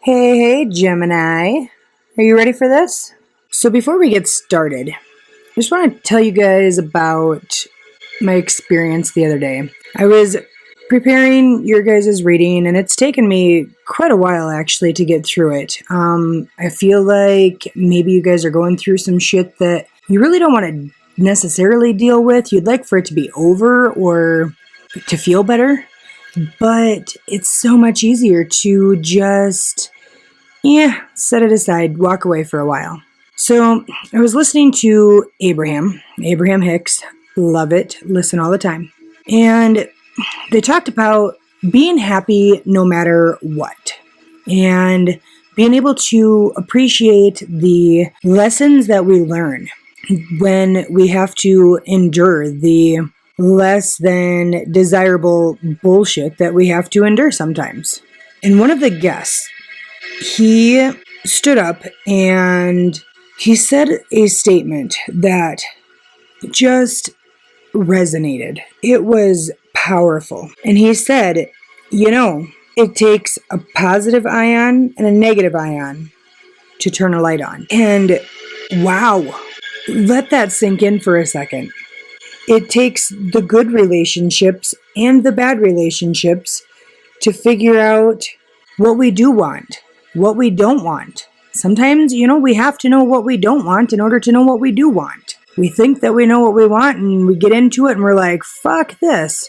Hey, Gemini. Are you ready for this? So, before we get started, I just want to tell you guys about my experience the other day. I was preparing your guys' reading, and it's taken me quite a while actually to get through it. I feel like maybe you guys are going through some shit that you really don't want to necessarily deal with. You'd like for it to be over or to feel better, but it's so much easier to just set it aside, walk away for a while. So I was listening to Abraham Hicks, love it, listen all the time. And they talked about being happy no matter what, and being able to appreciate the lessons that we learn when we have to endure the less than desirable bullshit that we have to endure sometimes. And one of the guests, he stood up and he said a statement that just resonated. It was powerful. And he said, it takes a positive ion and a negative ion to turn a light on. And wow, let that sink in for a second. It takes the good relationships and the bad relationships to figure out what we do want, what we don't want. Sometimes, we have to know what we don't want in order to know what we do want. We think that we know what we want and we get into it and we're like, fuck this.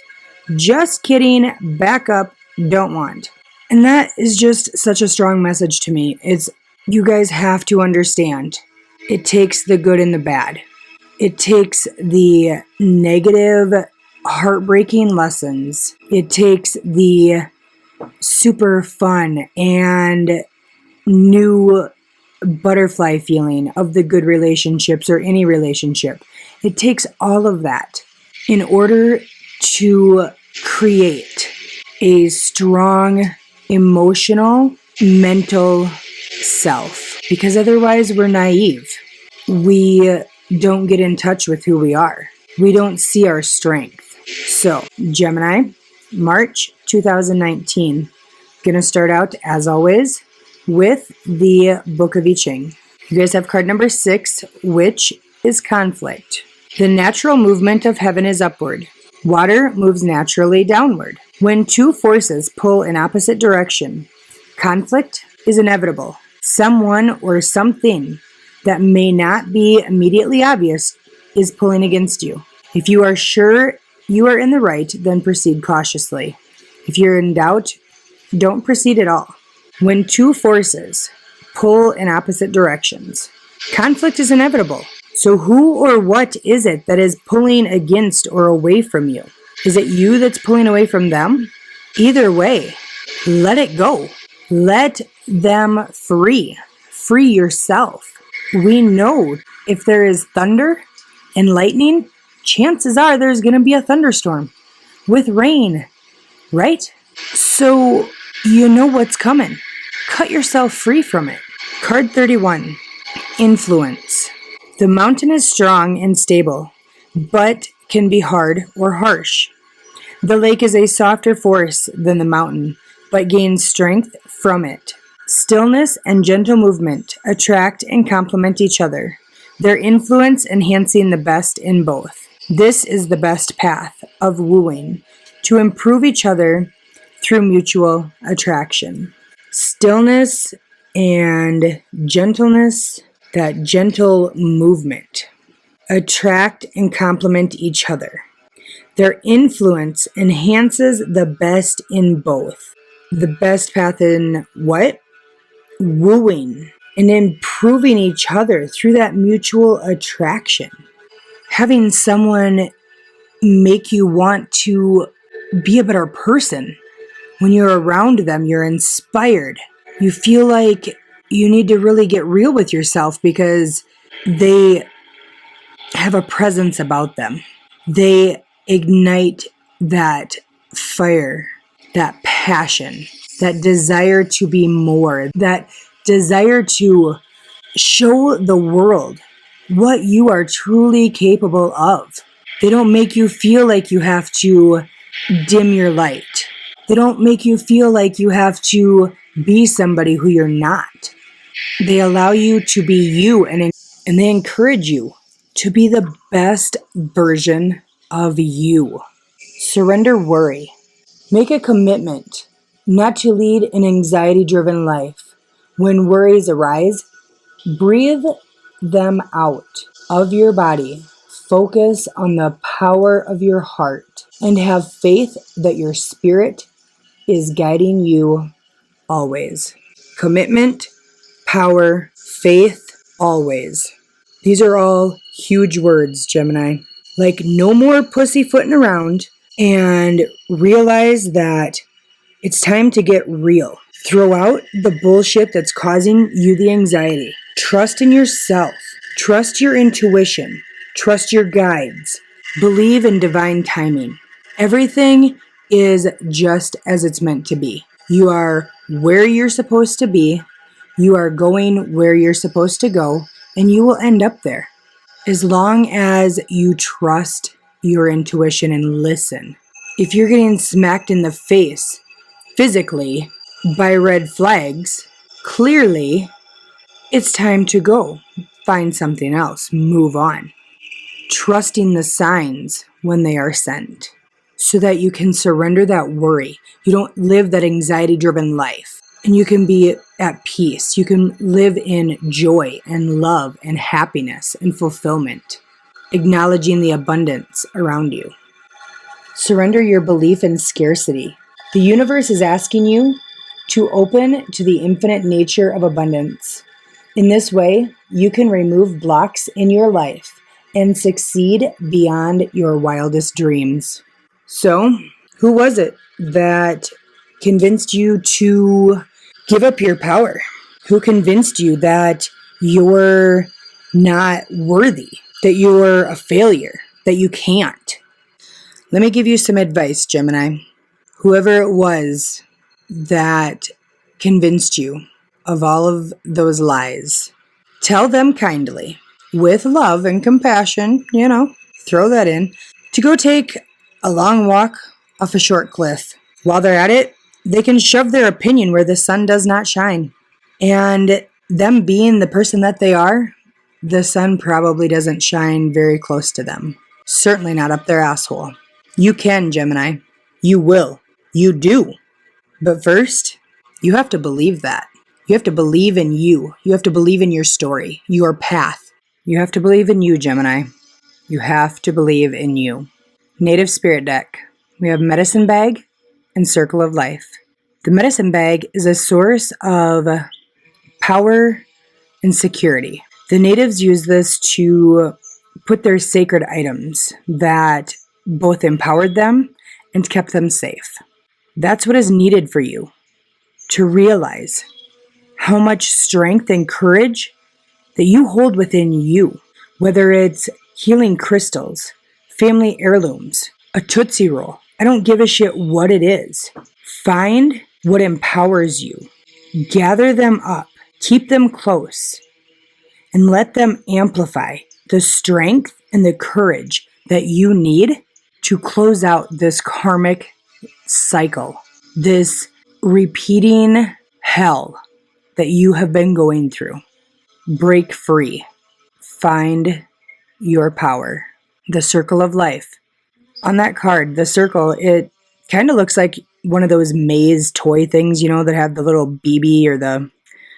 Just kidding, back up, don't want. And that is just such a strong message to me. You guys have to understand. It takes the good and the bad. It takes the negative, heartbreaking lessons. It takes the super fun and new butterfly feeling of the good relationships or any relationship. It takes all of that in order to create a strong emotional, mental self. Because otherwise we're naive. We don't get in touch with who we are. We don't see our strength. So, Gemini, March 2019. Gonna start out, as always, with the Book of I-ching. You guys have card number 6, which is conflict. The natural movement of heaven is upward. Water moves naturally downward. When two forces pull in opposite direction, conflict is inevitable. Someone or something that may not be immediately obvious is pulling against you. If you are sure you are in the right, then proceed cautiously. If you're in doubt, don't proceed at all. When two forces pull in opposite directions, conflict is inevitable. So who or what is it that is pulling against or away from you? Is it you that's pulling away from them? Either way, let it go. Let them free. Free yourself. We know if there is thunder and lightning, chances are there's going to be a thunderstorm with rain, right? So you know what's coming. Cut yourself free from it. Card 31, influence. The mountain is strong and stable, but can be hard or harsh. The lake is a softer force than the mountain, but gains strength from it. Stillness and gentle movement attract and complement each other, their influence enhancing the best in both. This is the best path of wooing, to improve each other through mutual attraction. Stillness and gentleness, that gentle movement, attract and complement each other. Their influence enhances the best in both. The best path in what? Wooing and improving each other through that mutual attraction. Having someone make you want to be a better person. When you're around them, you're inspired. You feel like you need to really get real with yourself because they have a presence about them. They ignite that fire, that passion, that desire to be more, that desire to show the world what you are truly capable of. They don't make you feel like you have to dim your light. They don't make you feel like you have to be somebody who you're not. They allow you to be you, and they encourage you to be the best version of you. Surrender worry. Make a commitment not to lead an anxiety-driven life. When worries arise, breathe them out of your body. Focus on the power of your heart and have faith that your spirit is guiding you always. Commitment, power, faith, always. These are all huge words, Gemini. Like, no more pussyfooting around, and realize that it's time to get real. Throw out the bullshit that's causing you the anxiety. Trust in yourself. Trust your intuition. Trust your guides. Believe in divine timing. Everything is just as it's meant to be. You are where you're supposed to be. You are going where you're supposed to go, and you will end up there. As long as you trust your intuition and listen. If you're getting smacked in the face physically by red flags, clearly it's time to go. Find something else. Move on. Trusting the signs when they are sent so that you can surrender that worry. You don't live that anxiety-driven life, and you can be at peace. You can live in joy and love and happiness and fulfillment, acknowledging the abundance around you. Surrender your belief in scarcity. The universe is asking you to open to the infinite nature of abundance. In this way, you can remove blocks in your life and succeed beyond your wildest dreams. So, who was it that convinced you to give up your power? Who convinced you that you're not worthy, that you're a failure, that you can't? Let me give you some advice, Gemini. Whoever it was that convinced you of all of those lies, tell them kindly, with love and compassion, throw that in, to go take a long walk off a short cliff. While they're at it, they can shove their opinion where the sun does not shine. And them being the person that they are, the sun probably doesn't shine very close to them. Certainly not up their asshole. You can, Gemini. You will. You do. But first, you have to believe that. You have to believe in you. You have to believe in your story, your path. You have to believe in you, Gemini. You have to believe in you. Native Spirit Deck. We have Medicine Bag and Circle of Life. The Medicine Bag is a source of power and security. The natives use this to put their sacred items that both empowered them and kept them safe. That's what is needed for you to realize how much strength and courage that you hold within you, whether it's healing crystals, family heirlooms, a Tootsie Roll. I don't give a shit what it is. Find what empowers you. Gather them up. Keep them close. And let them amplify the strength and the courage that you need to close out this karmic cycle, this repeating hell that you have been going through. Break free. Find your power. The Circle of Life. On that card, the circle, it kind of looks like one of those maze toy things, that have the little BB or the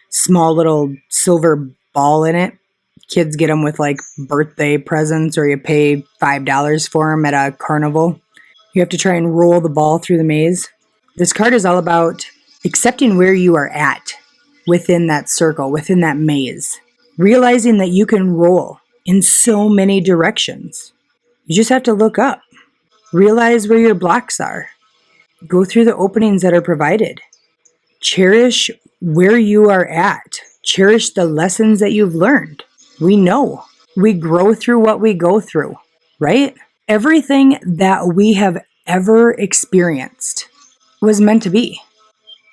small little silver ball in it. Kids get them with like birthday presents, or you pay $5 for them at a carnival. You have to try and roll the ball through the maze. This card is all about accepting where you are at within that circle, within that maze. Realizing that you can roll in so many directions. You just have to look up. Realize where your blocks are. Go through the openings that are provided. Cherish where you are at. Cherish the lessons that you've learned. We know. We grow through what we go through, right? Everything that we have ever experienced was meant to be.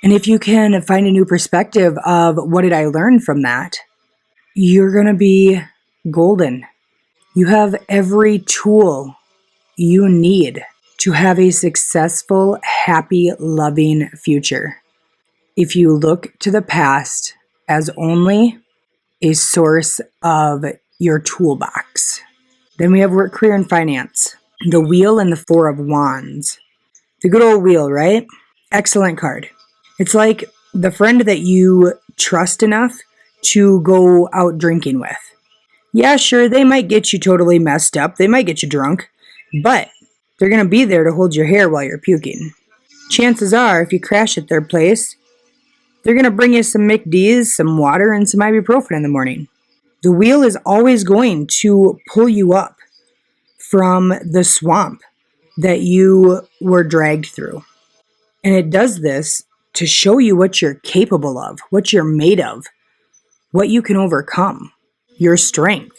And if you can find a new perspective of what did I learn from that, you're going to be golden. You have every tool you need to have a successful, happy, loving future. if you look to the past as only a source of your toolbox. Then we have work, career, and finance. The wheel and the Four of Wands. The good old wheel, right? Excellent card. It's like the friend that you trust enough to go out drinking with. Yeah, sure, they might get you totally messed up. They might get you drunk. But they're going to be there to hold your hair while you're puking. Chances are, if you crash at their place, they're going to bring you some McD's, some water, and some ibuprofen in the morning. The wheel is always going to pull you up from the swamp that you were dragged through. And it does this to show you what you're capable of, what you're made of, what you can overcome, your strength.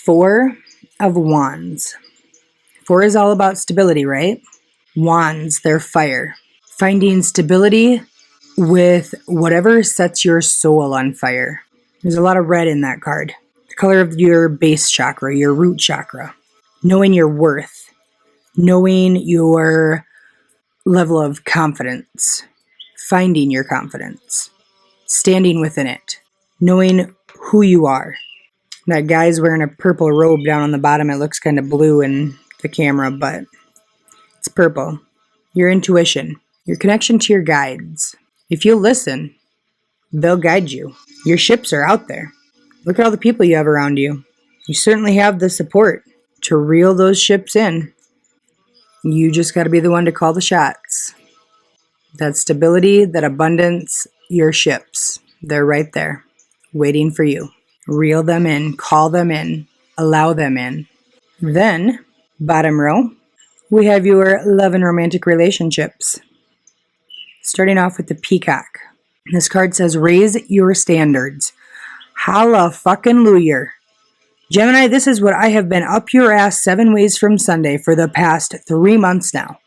Four of Wands. Four is all about stability, right? Wands, they're fire. Finding stability with whatever sets your soul on fire. There's a lot of red in that card. The color of your base chakra, your root chakra. Knowing your worth. Knowing your level of confidence. Finding your confidence. Standing within it. Knowing who you are. That guy's wearing a purple robe down on the bottom. It looks kind of blue in the camera, but it's purple. Your intuition. Your connection to your guides. If you listen, they'll guide you. Your ships are out there. Look at all the people you have around you. You certainly have the support to reel those ships in. You just got to be the one to call the shots. That stability, that abundance, your ships, they're right there, waiting for you. Reel them in, call them in, allow them in. Then, bottom row, we have your love and romantic relationships. Starting off with the Peacock. This card says, raise your standards. Hallelujah. Gemini, this is what I have been up your ass 7 ways from Sunday for the past 3 months now.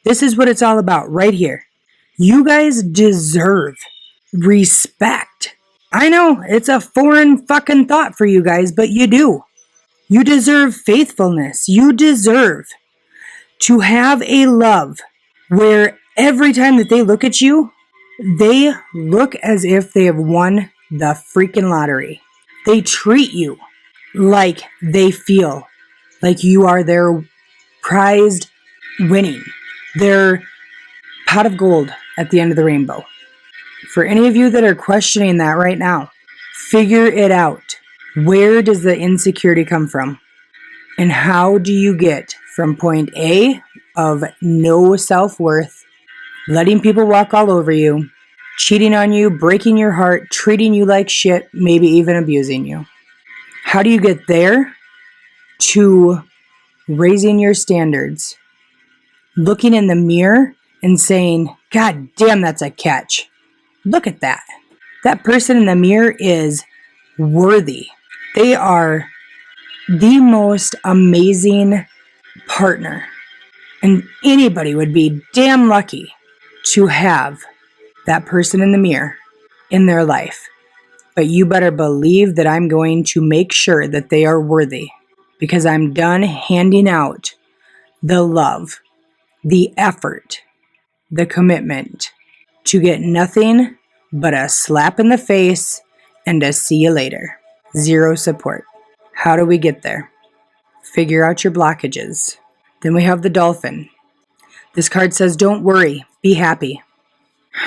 This is what it's all about right here. You guys deserve respect. I know it's a foreign fucking thought for you guys, but you do. You deserve faithfulness. You deserve to have a love where every time that they look at you, they look as if they have won the freaking lottery. They treat you like they feel like you are their prized winning, their pot of gold at the end of the rainbow. For any of you that are questioning that right now, figure it out. Where does the insecurity come from? And how do you get from point A of no self-worth, letting people walk all over you, cheating on you, breaking your heart, treating you like shit, maybe even abusing you? How do you get there to raising your standards, looking in the mirror and saying, God damn, that's a catch. Look at that. That person in the mirror is worthy. They are the most amazing partner. And anybody would be damn lucky to have that person in the mirror in their life. But you better believe that I'm going to make sure that they are worthy, because I'm done handing out the love, the effort, the commitment to get nothing but a slap in the face and a see you later. Zero support. How do we get there? Figure out your blockages. Then we have the Dolphin. This card says, don't worry, be happy.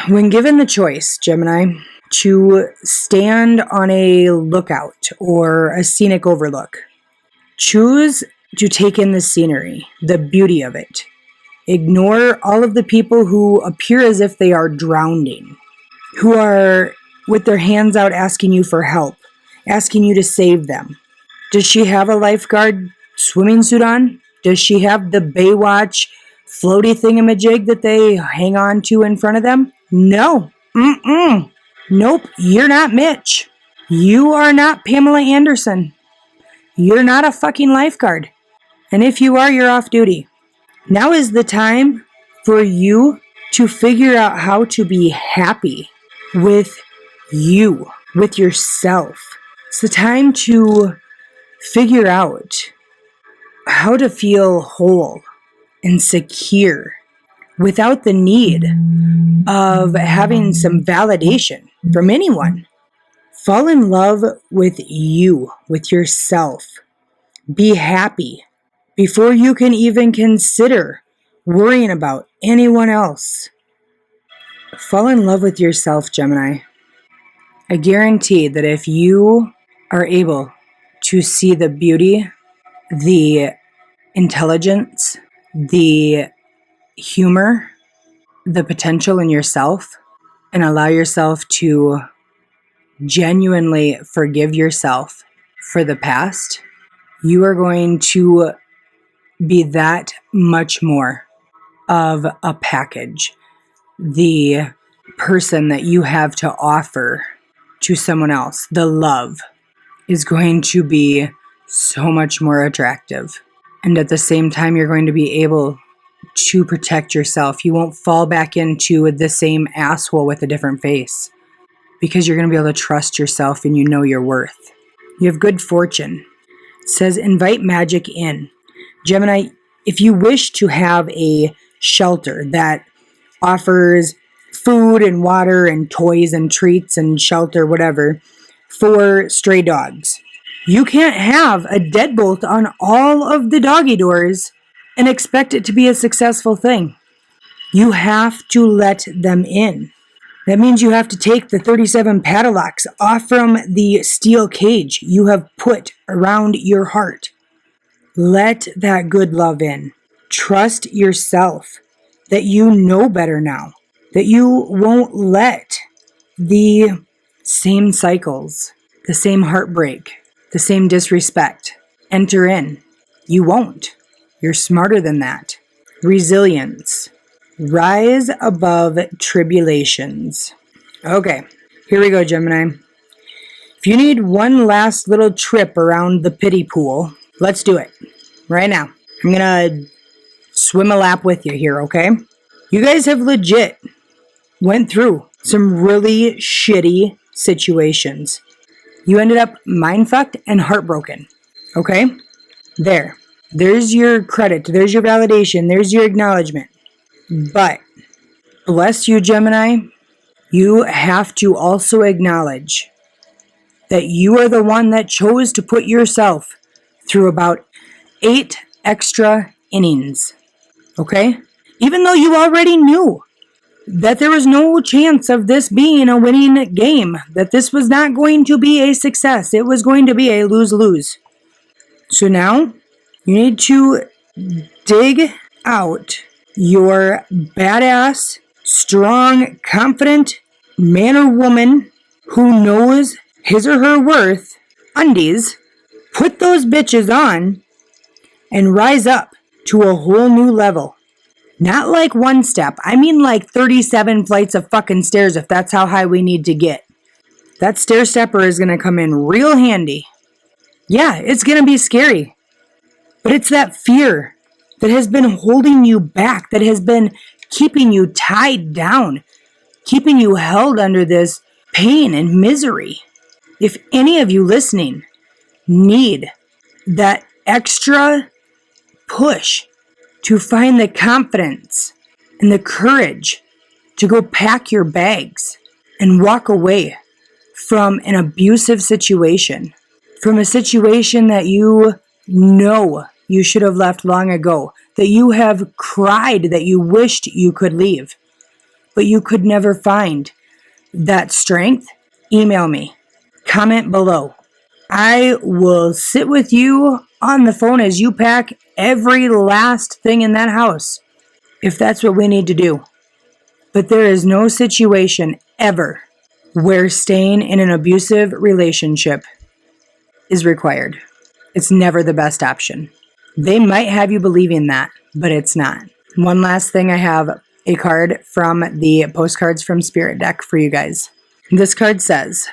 When given the choice, Gemini, to stand on a lookout or a scenic overlook, choose to take in the scenery, the beauty of it. Ignore all of the people who appear as if they are drowning, who are with their hands out asking you for help, asking you to save them. Does she have a lifeguard swimming suit on? Does she have the Baywatch floaty thingamajig that they hang on to in front of them? No. Nope, you're not Mitch. You are not Pamela Anderson. You're not a fucking lifeguard. And if you are, you're off duty. Now is the time for you to figure out how to be happy with you, with yourself. It's the time to figure out how to feel whole and secure, without the need of having some validation from anyone. Fall in love with you, with yourself. Be happy before you can even consider worrying about anyone else. Fall in love with yourself, Gemini. I guarantee that if you are able to see the beauty, the intelligence, the humor, the potential in yourself, and allow yourself to genuinely forgive yourself for the past, you are going to be that much more of a package. The person that you have to offer to someone else, the love, is going to be so much more attractive. And at the same time, you're going to be able to protect yourself. You won't fall back into the same asshole with a different face, because you're going to be able to trust yourself and you know your worth. You have good fortune. It says invite magic in. Gemini, if you wish to have a shelter that offers food and water and toys and treats and shelter, whatever, for stray dogs, you can't have a deadbolt on all of the doggy doors and expect it to be a successful thing. You have to let them in. That means you have to take the 37 padlocks off from the steel cage you have put around your heart. Let that good love in. Trust yourself that you know better now, that you won't let the same cycles, the same heartbreak, the same disrespect enter in. You won't. You're smarter than that. Resilience. Rise above tribulations. Okay, here we go, Gemini. If you need one last little trip around the pity pool, let's do it right now. I'm gonna swim a lap with you here, okay? You guys have legit went through some really shitty situations. You ended up mind-fucked and heartbroken, okay? There's your credit. There's your validation. There's your acknowledgement. But, bless you, Gemini, you have to also acknowledge that you are the one that chose to put yourself through about 8 extra innings, okay? Even though you already knew that there was no chance of this being a winning game, that this was not going to be a success, it was going to be a lose-lose. So now, you need to dig out your badass, strong, confident man or woman who knows his or her worth undies, put those bitches on, and rise up to a whole new level. Not like one step. I mean like 37 flights of fucking stairs if that's how high we need to get. That stair stepper is going to come in real handy. Yeah, it's going to be scary. But it's that fear that has been holding you back, that has been keeping you tied down, keeping you held under this pain and misery. If any of you listening need that extra push to find the confidence and the courage to go pack your bags and walk away from an abusive situation, from a situation that you know you should have left long ago, that you have cried that you wished you could leave, but you could never find that strength, email me, comment below. I will sit with you on the phone as you pack every last thing in that house, if that's what we need to do. But there is no situation ever where staying in an abusive relationship is required. It's never the best option. They might have you believing that, but it's not. One last thing, I have a card from the Postcards from Spirit deck for you guys. This card says,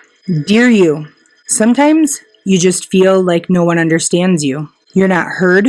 Dear you, sometimes you just feel like no one understands you. You're not heard,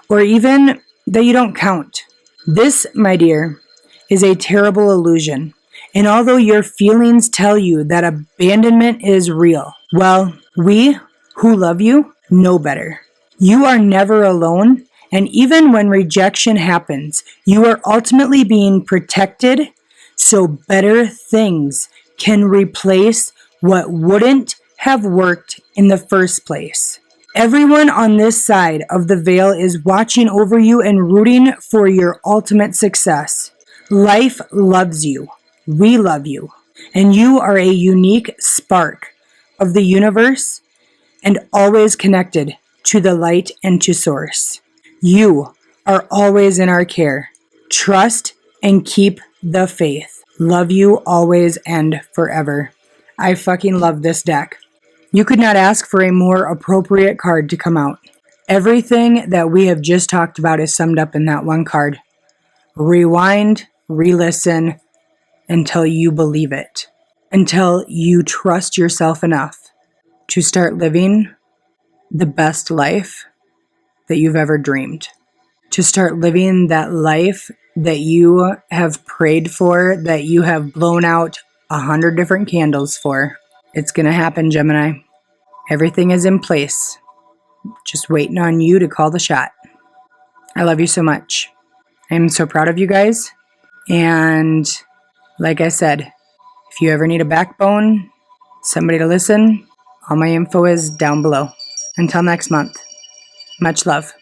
or even that you don't count. This, my dear, is a terrible illusion. And although your feelings tell you that abandonment is real, well, we who love you know better. You are never alone, And even when rejection happens, you are ultimately being protected so better things can replace what wouldn't have worked in the first place. Everyone on this side of the veil is watching over you and rooting for your ultimate success. Life loves you. We love you. And you are a unique spark of the universe and always connected to the light and to source. You are always in our care. Trust and keep the faith. Love you always and forever. I fucking love this deck. You could not ask for a more appropriate card to come out. Everything that we have just talked about is summed up in that one card. Rewind, re-listen until you believe it. Until you trust yourself enough to start living the best life that you've ever dreamed. To start living that life that you have prayed for, that you have blown out 100 different candles for. It's going to happen, Gemini. Everything is in place. Just waiting on you to call the shot. I love you so much. I'm so proud of you guys. And like I said, if you ever need a backbone, somebody to listen, all my info is down below. Until next month, much love.